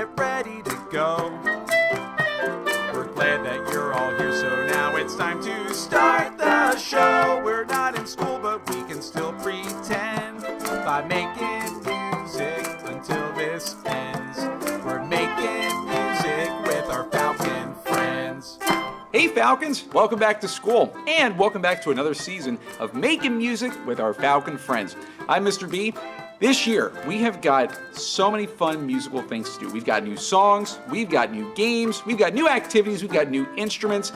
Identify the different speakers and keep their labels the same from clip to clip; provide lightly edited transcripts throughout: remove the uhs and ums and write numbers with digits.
Speaker 1: get ready to go. We're glad that you're all here, so now it's time to start the show. We're not in school, but we can still pretend by making music until this ends. We're making music with our Falcon friends.
Speaker 2: Hey Falcons, welcome back to school, and welcome back to another season of Making Music with our Falcon friends. I'm Mr. B. This year, we have got so many fun musical things to do. We've got new songs, we've got new games, we've got new activities, we've got new instruments,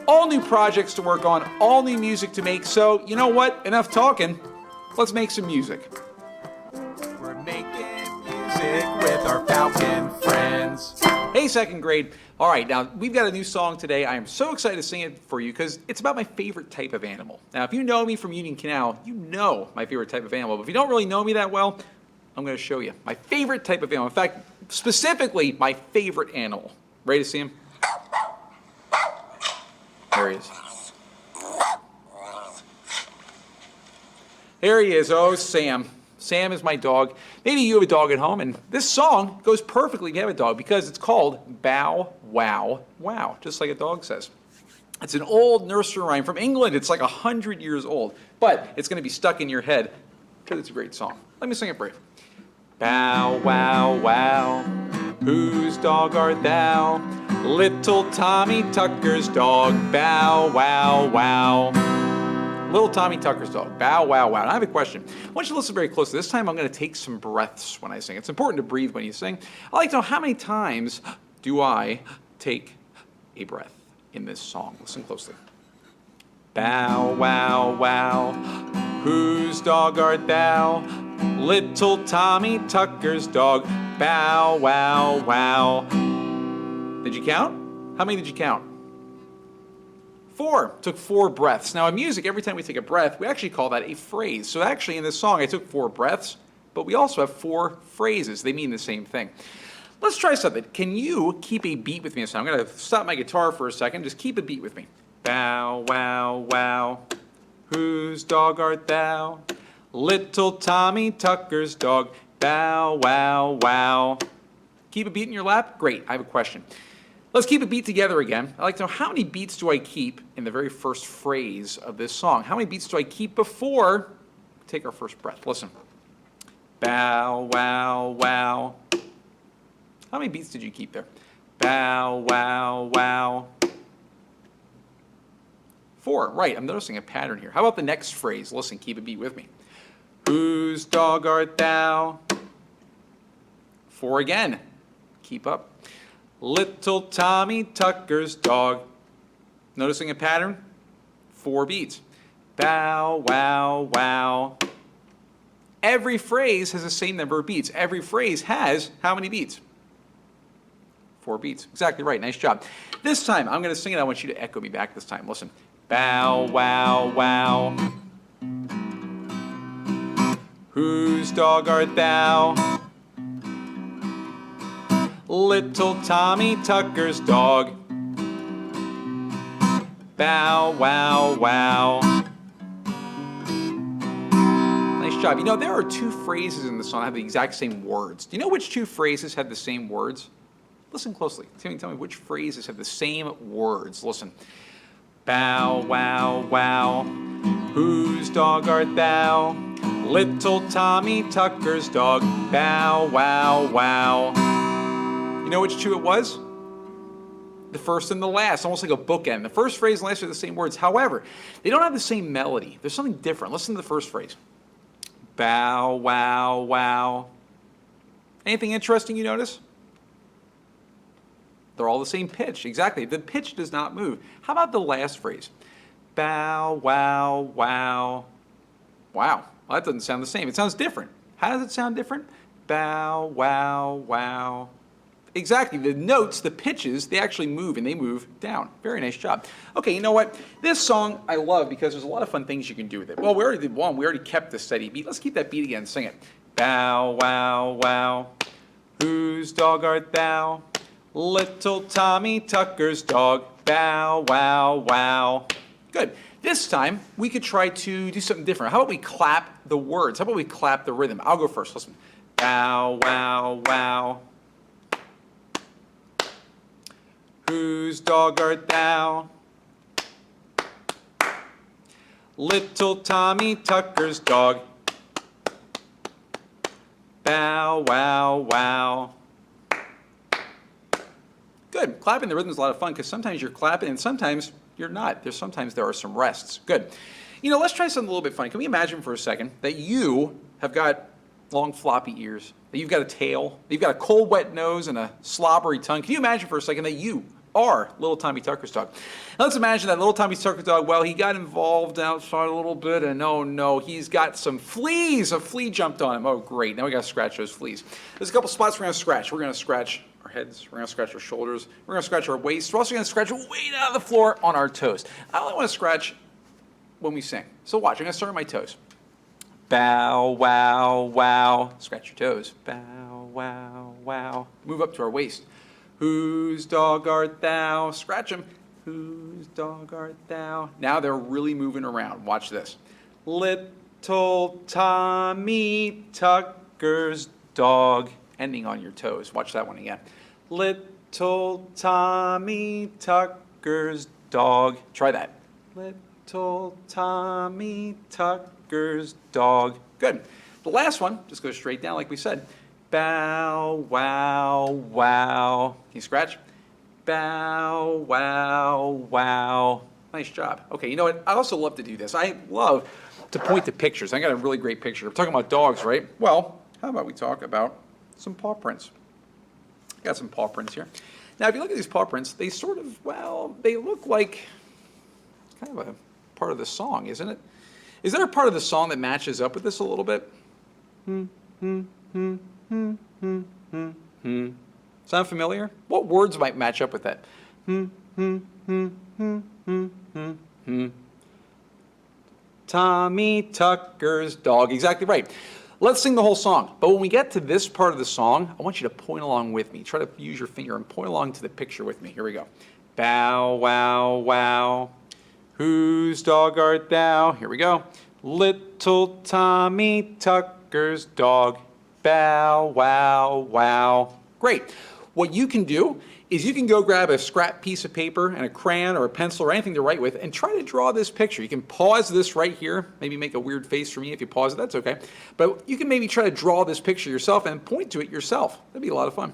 Speaker 2: all new projects to work on, all new music to make. So, you know what? Enough talking. Let's make some music.
Speaker 1: We're making music with our Falcon friends.
Speaker 2: Hey, second grade. All right, now we've got a new song today. I am so excited to sing it for you because it's about my favorite type of animal. Now, if you know me from Union Canal, you know my favorite type of animal. But if you don't really know me that well, I'm going to show you my favorite type of animal. In fact, specifically, my favorite animal. Ready to see him? There he is. There he is. Oh, Sam. Sam is my dog. Maybe you have a dog at home, and this song goes perfectly if you have a dog because it's called Bow Wow Wow, just like a dog says. It's an old nursery rhyme from England. It's like 100 years old, but it's going to be stuck in your head because it's a great song. Let me sing it for you. Bow wow wow, whose dog art thou? Little Tommy Tucker's dog, bow wow wow. Little Tommy Tucker's dog, bow wow wow. Now I have a question. I want you to listen very closely. This time I'm going to take some breaths when I sing. It's important to breathe when you sing. I'd like to know how many times do I take a breath in this song. Listen closely. Bow wow wow, whose dog art thou? Little Tommy Tucker's dog, bow wow wow. Did you count? How many did you count? 4. Took 4 breaths. Now in music, every time we take a breath, we actually call that a phrase. So actually in this song, I took 4 breaths, but we also have 4 phrases. They mean the same thing. Let's try something. Can you keep a beat with me this time? I'm going to stop my guitar for a second. Just keep a beat with me. Bow, wow, wow. Whose dog art thou? Little Tommy Tucker's dog. Bow, wow, wow. Keep a beat in your lap? Great. I have a question. Let's keep a beat together again. I'd like to know how many beats do I keep in the very first phrase of this song? How many beats do I keep before we take our first breath? Listen. Bow, wow, wow. How many beats did you keep there? Bow, wow, wow. 4. Right, I'm noticing a pattern here. How about the next phrase? Listen, keep a beat with me. Whose dog art thou? 4 again. Keep up. Little Tommy Tucker's dog. Noticing a pattern? 4 beats. Bow, wow, wow. Every phrase has the same number of beats. Every phrase has how many beats? 4 beats. Exactly right. Nice job. This time, I'm going to sing it. I want you to echo me back this time. Listen. Bow, wow, wow. Whose dog art thou? Little Tommy Tucker's dog. Bow, wow, wow. Nice job. You know, there are 2 phrases in the song that have the exact same words. Do you know which 2 phrases have the same words? Listen closely. Tell me which phrases have the same words. Listen. Bow, wow, wow. Whose dog art thou? Little Tommy Tucker's dog. Bow, wow, wow. You know which 2 it was? The first and the last, almost like a bookend. The first phrase and last are the same words. However, they don't have the same melody. There's something different. Listen to the first phrase. Bow, wow, wow. Anything interesting you notice? They're all the same pitch. Exactly. The pitch does not move. How about the last phrase? Bow, wow, wow. Wow. Well, that doesn't sound the same. It sounds different. How does it sound different? Bow, wow, wow. Exactly. The notes, the pitches, they actually move, and they move down. Very nice job. Okay, you know what? This song I love because there's a lot of fun things you can do with it. Well, we already did one. We already kept the steady beat. Let's keep that beat again. Sing it. Bow, wow, wow. Whose dog art thou? Little Tommy Tucker's dog. Bow, wow, wow. Good. This time, we could try to do something different. How about we clap the words? How about we clap the rhythm? I'll go first. Listen. Bow, wow, wow. Whose dog art thou? Little Tommy Tucker's dog. Bow, wow, wow. Good. Clapping the rhythm is a lot of fun because sometimes you're clapping and sometimes you're not. Sometimes there are some rests. Good. You know, let's try something a little bit funny. Can we imagine for a second that you have got long floppy ears, that you've got a tail, that you've got a cold wet nose and a slobbery tongue? Can you imagine for a second that you are little Tommy Tucker's dog? Now let's imagine that little Tommy Tucker's dog, well, he got involved outside a little bit and oh no, he's got some fleas. A flea jumped on him. Oh great, now we gotta scratch those fleas. There's a couple spots we're gonna scratch. We're gonna scratch our heads, we're gonna scratch our shoulders, we're gonna scratch our waist. We're also gonna scratch way down the floor on our toes. I only wanna scratch when we sing. So watch, I'm gonna start with my toes. Bow, wow, wow. Scratch your toes. Bow, wow, wow. Move up to our waist. Whose dog art thou? Scratch them. Whose dog art thou? Now they're really moving around. Watch this. Little Tommy Tucker's dog. Ending on your toes. Watch that one again. Little Tommy Tucker's dog. Try that. Little Tommy Tucker's dog. Good. The last one just goes straight down like we said. Bow, wow, wow. Can you scratch? Bow, wow, wow. Nice job. Okay, you know what? I also love to do this. I love to point to pictures. I got a really great picture. I'm talking about dogs, right? Well, how about we talk about some paw prints? I got some paw prints here. Now, if you look at these paw prints, they sort of, well, they look like kind of a part of the song, isn't it? Is there a part of the song that matches up with this a little bit? Sound familiar? What words might match up with that? Tommy Tucker's dog. Exactly right. Let's sing the whole song. But when we get to this part of the song, I want you to point along with me. Try to use your finger and point along to the picture with me. Here we go. Bow, wow, wow. Whose dog art thou? Here we go. Little Tommy Tucker's dog. Bow, wow, wow. Great. What you can do is you can go grab a scrap piece of paper and a crayon or a pencil or anything to write with and try to draw this picture. You can pause this right here. Maybe make a weird face for me if you pause it. That's okay. But you can maybe try to draw this picture yourself and point to it yourself. That'd be a lot of fun.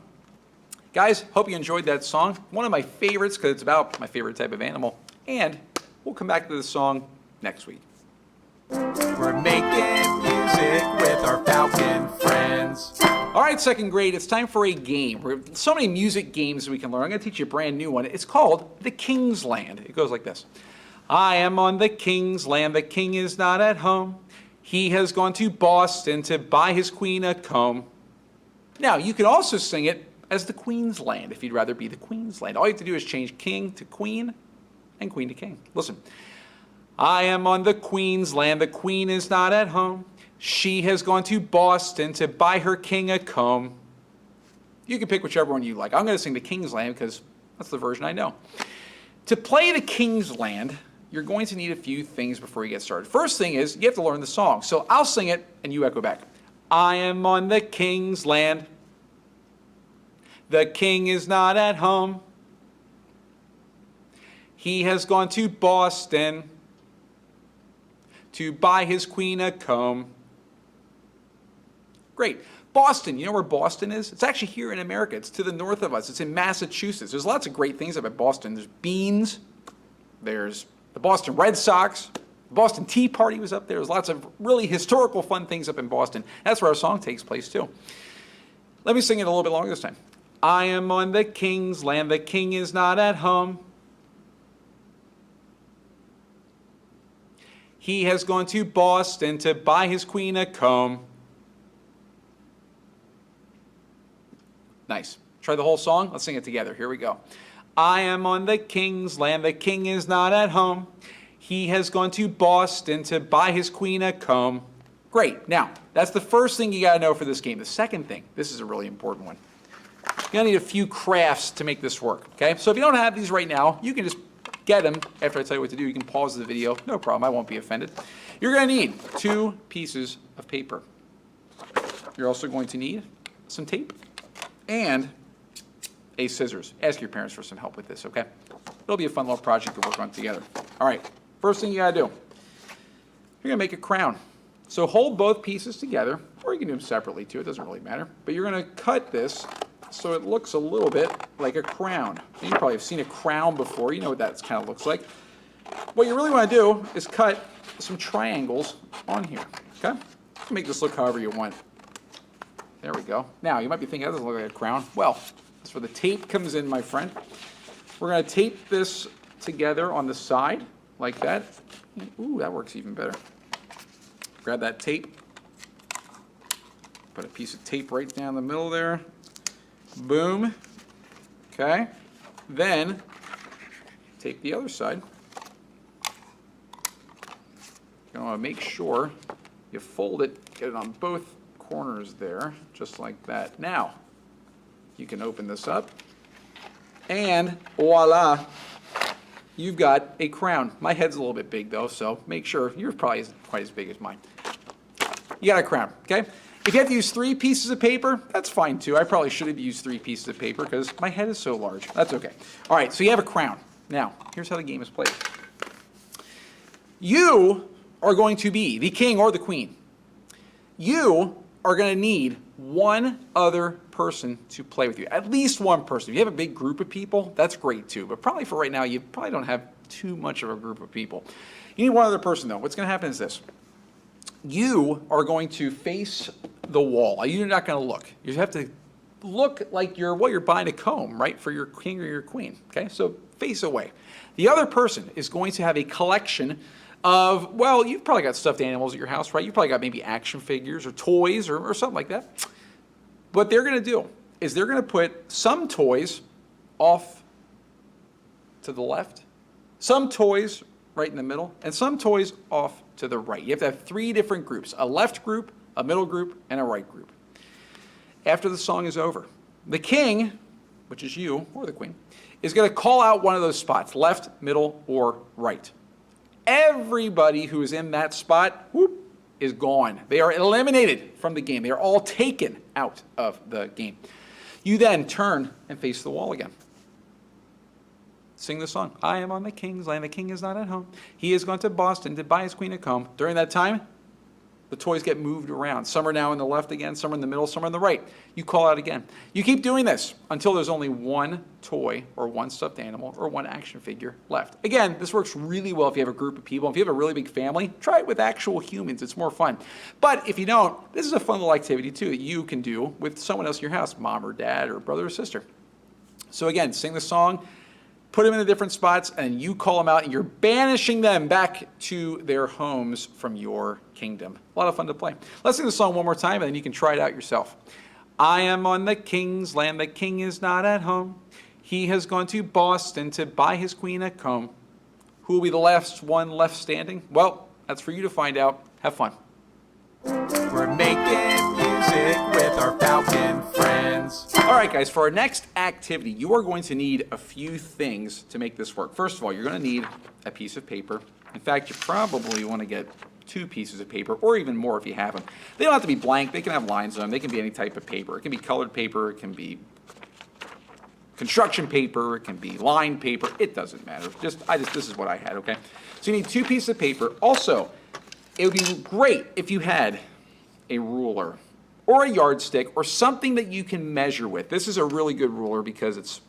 Speaker 2: Guys, hope you enjoyed that song. One of my favorites because it's about my favorite type of animal. And we'll come back to this song next week.
Speaker 1: We're making music with our Falcon friends.
Speaker 2: All right, second grade, it's time for a game. So many music games we can learn. I'm going to teach you a brand new one. It's called The King's Land. It goes like this. I am on the King's Land. The king is not at home. He has gone to Boston to buy his queen a comb. Now, you can also sing it as the Queen's Land if you'd rather be the Queen's Land. All you have to do is change king to queen and queen to king. Listen. I am on the Queen's Land. The queen is not at home. She has gone to Boston to buy her king a comb. You can pick whichever one you like. I'm going to sing the King's Land because that's the version I know. To play the King's Land, you're going to need a few things before you get started. First thing is you have to learn the song. So I'll sing it and you echo back. I am on the King's Land. The king is not at home. He has gone to Boston to buy his queen a comb. Great. Boston, you know where Boston is? It's actually here in America. It's to the north of us. It's in Massachusetts. There's lots of great things about Boston. There's beans. There's the Boston Red Sox. The Boston Tea Party was up there. There's lots of really historical fun things up in Boston. That's where our song takes place too. Let me sing it a little bit longer this time. I am on the King's Land. The king is not at home. He has gone to Boston to buy his queen a comb. Nice. Try the whole song. Let's sing it together. Here we go. I am on the King's Land. The king is not at home. He has gone to Boston to buy his queen a comb. Great. Now, that's the first thing you got to know for this game. The second thing, this is a really important one. You're going to need a few crafts to make this work. Okay? So if you don't have these right now, you can just get them after I tell you what to do. You can pause the video. No problem. I won't be offended. You're going to need 2 pieces of paper. You're also going to need some tape and a scissors. Ask your parents for some help with this, okay? It'll be a fun little project to work on together. All right, first thing you gotta do, you're gonna make a crown. So hold both pieces together, or you can do them separately too, it doesn't really matter. But you're gonna cut this so it looks a little bit like a crown. And you probably have seen a crown before, you know what that kind of looks like. What you really wanna do is cut some triangles on here, okay? You can make this look however you want. There we go. Now, you might be thinking, that doesn't look like a crown. Well, that's where the tape comes in, my friend. We're gonna tape this together on the side, like that. Ooh, that works even better. Grab that tape, put a piece of tape right down the middle there. Boom. Okay. Then take the other side. You're gonna want to make sure you fold it, get it on both corners there, just like that. Now, you can open this up, and voila, you've got a crown. My head's a little bit big though, so make sure, yours probably isn't quite as big as mine. You got a crown, okay? If you have to use 3 pieces of paper, that's fine too. I probably should have used 3 pieces of paper because my head is so large. That's okay. All right, so you have a crown. Now, here's how the game is played. You are going to be the king or the queen. You are going to need one other person to play with you. At least one person. If you have a big group of people, that's great too. But probably for right now, you probably don't have too much of a group of people. You need one other person though. What's going to happen is this. You are going to face the wall. You're not going to look. You have to look like you're buying a comb, right, for your king or your queen. Okay, so face away. The other person is going to have a collection of, well, you've probably got stuffed animals at your house, right? You've probably got maybe action figures or toys or something like that. What they're going to do is they're going to put some toys off to the left, some toys right in the middle, and some toys off to the right. You have to have 3 different groups, a left group, a middle group, and a right group. After the song is over, the king, which is you, or the queen, is going to call out one of those spots, left, middle, or right. Everybody who is in that spot, whoop, is gone. They are eliminated from the game. They are all taken out of the game. You then turn and face the wall again. Sing the song. I am on the king's land, the king is not at home. He has gone to Boston to buy his queen a comb. During that time, the toys get moved around. Some are now in the left again, some are in the middle, some are in the right. You call out again. You keep doing this until there's only one toy or one stuffed animal or one action figure left. Again, this works really well if you have a group of people. If you have a really big family, try it with actual humans. It's more fun. But if you don't, this is a fun little activity too that you can do with someone else in your house, mom or dad or brother or sister. So again, sing the song, put them in the different spots, and you call them out, and you're banishing them back to their homes from your kingdom. A lot of fun to play. Let's sing the song one more time, and then you can try it out yourself. I am on the king's land, the king is not at home. He has gone to Boston to buy his queen a comb. Who will be the last one left standing? Well, that's for you to find out. Have fun.
Speaker 1: We're making music with our Falcon friends.
Speaker 2: All right, guys, for our next activity, you are going to need a few things to make this work. First of all, you're going to need a piece of paper. In fact, you probably want to get 2 pieces of paper, or even more if you have them. They don't have to be blank. They can have lines on them. They can be any type of paper. It can be colored paper. It can be construction paper. It can be lined paper. It doesn't matter. This is what I had, okay? So you need 2 pieces of paper. Also, it would be great if you had a ruler or a yardstick or something that you can measure with. This is a really good ruler because it's,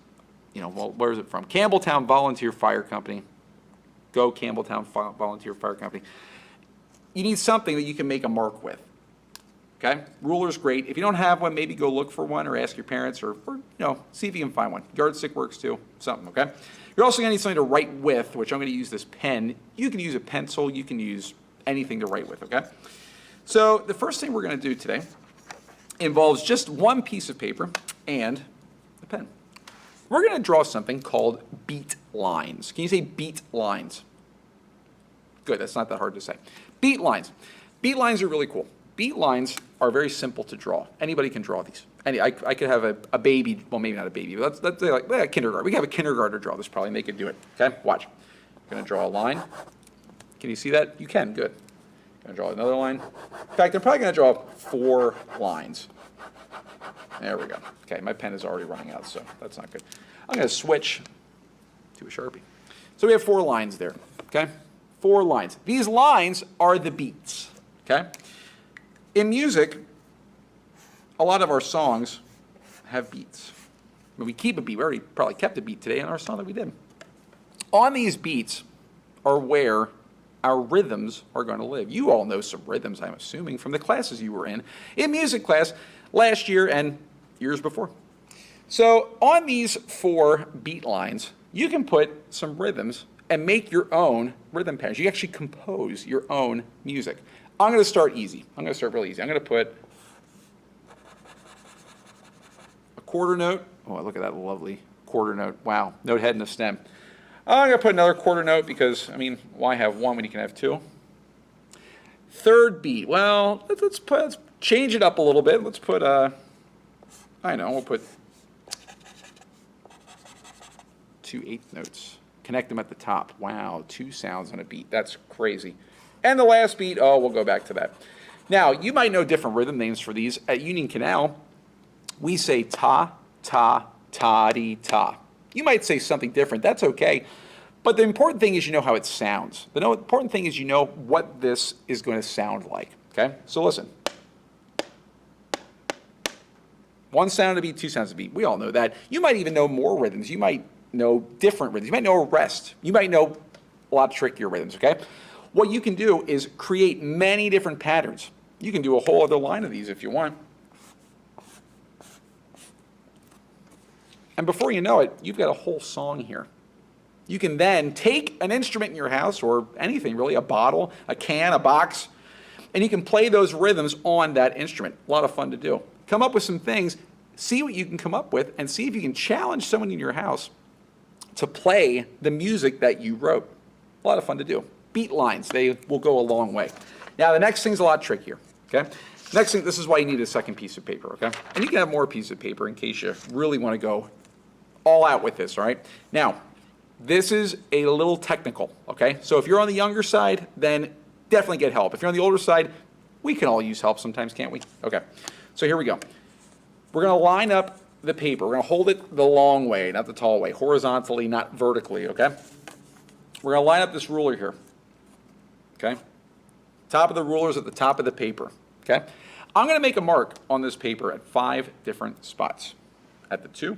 Speaker 2: well, where is it from? Campbelltown Volunteer Fire Company. Go Campbelltown Volunteer Fire Company. You need something that you can make a mark with. Okay? Ruler's great. If you don't have one, maybe go look for one or ask your parents or see if you can find one. Yardstick works too. Something, okay? You're also going to need something to write with, which I'm going to use this pen. You can use a pencil. You can use anything to write with, okay? So the first thing we're going to do today involves just 1 piece of paper and a pen. We're going to draw something called beat lines. Can you say beat lines? Good, that's not that hard to say. Beat lines. Beat lines are really cool. Beat lines are very simple to draw. Anybody can draw these. I could have a baby, well, maybe not a baby, but let's say like a kindergarten. We can have a kindergartner draw this probably, and they could do it. Okay, watch. I'm going to draw a line. Can you see that? You can, good. I'm going to draw another line. In fact, I'm probably going to draw 4 lines. There we go. Okay, my pen is already running out, so that's not good. I'm going to switch to a Sharpie. So we have 4 lines there, okay? 4 lines. These lines are the beats, okay? In music, a lot of our songs have beats. When we keep a beat, we already probably kept a beat today in our song that we did. On these beats are where our rhythms are going to live. You all know some rhythms, I'm assuming, from the classes you were in music class last year and years before. So on these 4 beat lines, you can put some rhythms and make your own rhythm patterns. You actually compose your own music. I'm going to start easy. I'm going to start really easy. I'm going to put a quarter note. Oh, look at that lovely quarter note. Wow, note head and a stem. I'm going to put another quarter note because, I mean, why have 1 when you can have 2? Third beat. Well, let's change it up a little bit. Let's put, we'll put 2 eighth notes. Connect them at the top. Wow, 2 sounds on a beat. That's crazy. And the last beat, we'll go back to that. Now, you might know different rhythm names for these. At Union Canal, we say ta, ta, ta-dee, ta. You might say something different. That's okay. But the important thing is you know how it sounds. The important thing is you know what this is going to sound like. Okay? So listen. 1 sound a beat, 2 sounds a beat. We all know that. You might even know more rhythms. You might know different rhythms. You might know a rest. You might know a lot trickier rhythms. Okay? What you can do is create many different patterns. You can do a whole other line of these if you want. And before you know it, you've got a whole song here. You can then take an instrument in your house, or anything really, a bottle, a can, a box, and you can play those rhythms on that instrument. A lot of fun to do. Come up with some things, see what you can come up with, and see if you can challenge someone in your house to play the music that you wrote. A lot of fun to do. Beat lines, they will go a long way. Now, the next thing's a lot trickier, okay? Next thing, this is why you need a second piece of paper, okay? And you can have more pieces of paper in case you really want to go all out with this, all right? Now, this is a little technical, okay? So if you're on the younger side, then definitely get help. If you're on the older side, we can all use help sometimes, can't we? Okay, so here we go. We're going to line up the paper. We're going to hold it the long way, not the tall way, horizontally, not vertically, okay? We're going to line up this ruler here, okay? Top of the ruler is at the top of the paper, okay? I'm going to make a mark on this paper at 5 different spots. At the 2.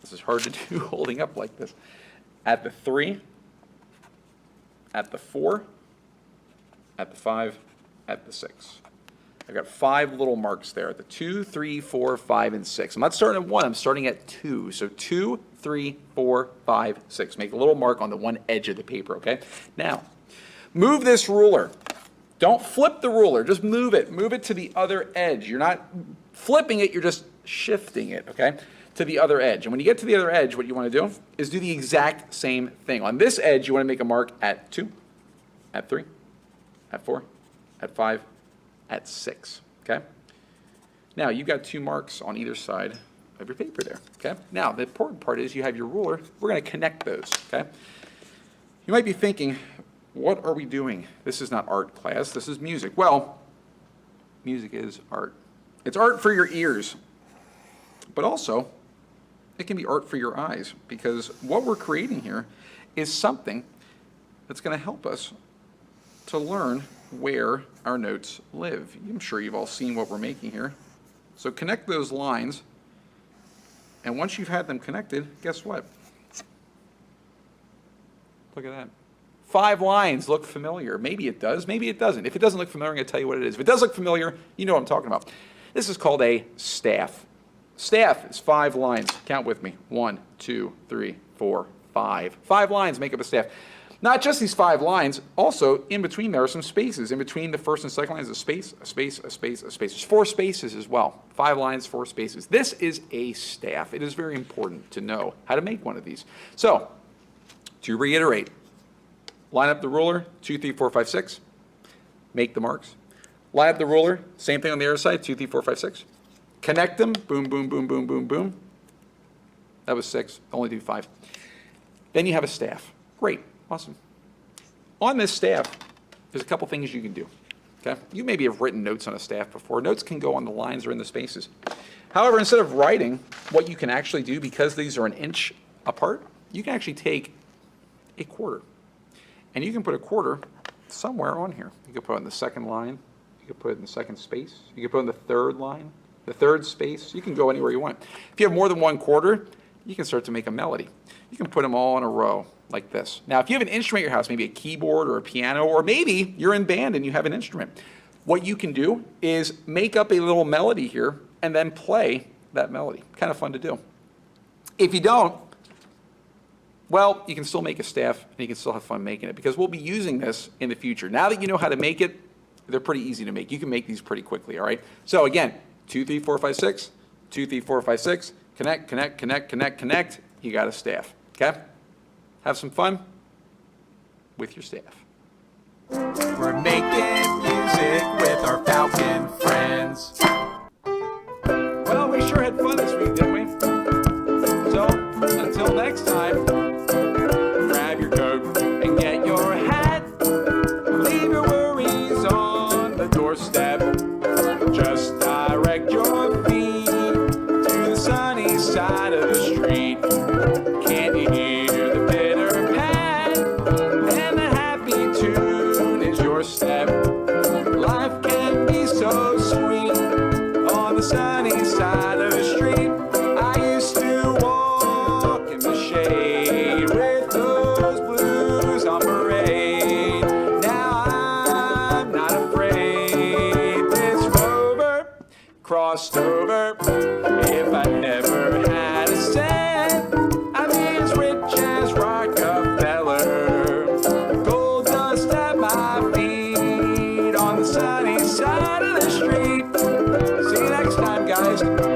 Speaker 2: This is hard to do holding up like this. At the 3, at the 4, at the 5, at the 6. I've got 5 little marks there at the 2, 3, 4, 5, and 6. I'm not starting at 1, I'm starting at 2. So 2, 3, 4, 5, 6. Make a little mark on the one edge of the paper, okay? Now, move this ruler. Don't flip the ruler, just move it. Move it to the other edge. You're not flipping it, you're just shifting it, okay? To the other edge. And when you get to the other edge, what you want to do is do the exact same thing. On this edge, you want to make a mark at 2, at 3, at 4, at 5, at 6, okay? Now, you've got 2 marks on either side of your paper there, okay? Now, the important part is you have your ruler. We're going to connect those, okay? You might be thinking, what are we doing? This is not art class. This is music. Well, music is art. It's art for your ears, but also it can be art for your eyes, because what we're creating here is something that's going to help us to learn where our notes live. I'm sure you've all seen what we're making here. So connect those lines, and once you've had them connected, guess what? Look at that. 5 lines look familiar. Maybe it does, maybe it doesn't. If it doesn't look familiar, I'm going to tell you what it is. If it does look familiar, you know what I'm talking about. This is called a staff. Staff is 5 lines. Count with me. 1, 2, 3, 4, 5. 5 lines make up a staff. Not just these 5 lines, also in between there are some spaces. In between the first and second lines, a space, a space, a space, a space. There's 4 spaces as well. 5 lines, 4 spaces. This is a staff. It is very important to know how to make one of these. So, to reiterate, line up the ruler, 2, 3, 4, 5, 6. Make the marks. Line up the ruler, same thing on the other side, 2, 3, 4, 5, 6. Connect them, boom, boom, boom, boom, boom, boom. That was 6, only do 5. Then you have a staff. Great, awesome. On this staff, there's a couple things you can do. Okay? You maybe have written notes on a staff before. Notes can go on the lines or in the spaces. However, instead of writing, what you can actually do, because these are an inch apart, you can actually take a quarter. And you can put a quarter somewhere on here. You can put it in the second line. You can put it in the second space. You can put it in the third line, the third space. You can go anywhere you want. If you have more than one quarter, you can start to make a melody. You can put them all in a row like this. Now, if you have an instrument at your house, maybe a keyboard or a piano, or maybe you're in band and you have an instrument, what you can do is make up a little melody here and then play that melody. Kind of fun to do. If you don't, well, you can still make a staff and you can still have fun making it, because we'll be using this in the future. Now that you know how to make it, they're pretty easy to make. You can make these pretty quickly, all right? So again, 2, 3, 4, 5, 6, 2, 3, 4, 5, 6, connect, connect, connect, connect, connect. You got a staff, okay? Have some fun with your staff.
Speaker 1: We're making music with our Falcon friends.
Speaker 2: Well, we sure had fun this week, didn't we? So, until next time, grab your coat and get your hat. Leave your worries on the doorstep. Just direct your feet to the sunny side of the street. Can't you hear the pitter pat? And the happy tune is your step. Life can be so sweet on the sunny side of the street. I used to walk in the shade with those blues on parade. Now I'm not afraid. This rover crossed over. If I never had a cent, I'd be as rich as Rockefeller. Gold dust at my feet on the sunny side of the street. See you next time, guys.